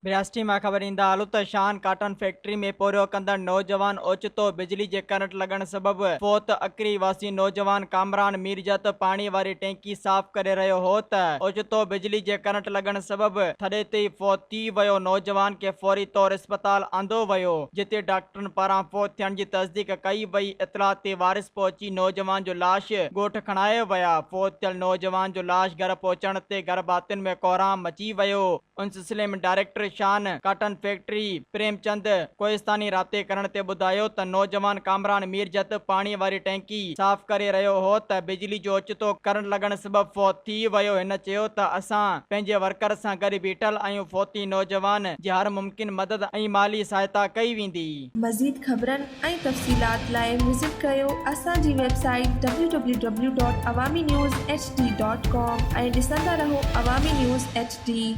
रियासती मां ख़बर ईंदा हलू त शान कॉटन फैक्ट्री में पोरियो कंदड़ नौजवान ओचितो बिजली जे करंट लगण सबबि फौत। अकरी वासी नौजवान कामरान मीरजत पाणी वारी टैंकी साफ़ करे रहियो हो त ओचितो बिजली जे करंट लगण सबबि थॾे ते फौत थी वियो। नौजवान खे फौरी तौर अस्पताल आंदो वियो, जिते डॉक्टरनि पारां फौत थियण जी तस्दीक कई वई। इतला ते वारिस पहुची नौजवान जो लाश ॻोठ खणाए विया। फौत थियल नौजवान जो लाश घर पहुचण ते घर भातियुनि में कोहराम मची वियो। उन सिलसिले में डायरेक्टर शान कॉटन फैक्ट्री प्रेमचंद कोहिस्तानी राब्ते करण ते ॿुधायो त नौजवान कामरान मीरजत पाणी वारी टैंकी साफ़ करे रहियो हो त बिजली जो ओचितो करंट लगण सबबि फौत थी वियो। हिन चयो त असां पंहिंजे वर्कर सां गॾु बीठल आहियूं। फौती नौजवान जी हर मुमकिन मदद ऐं माली सहायता कई वेंदी। मज़ीद ख़बरनि ऐं तफ़सीलात लाइ विज़िट कयो असांजी वेबसाइट www.awamiNewsHD.com ऐं ॾिसंदा रहो अवामी न्यूज़ HD।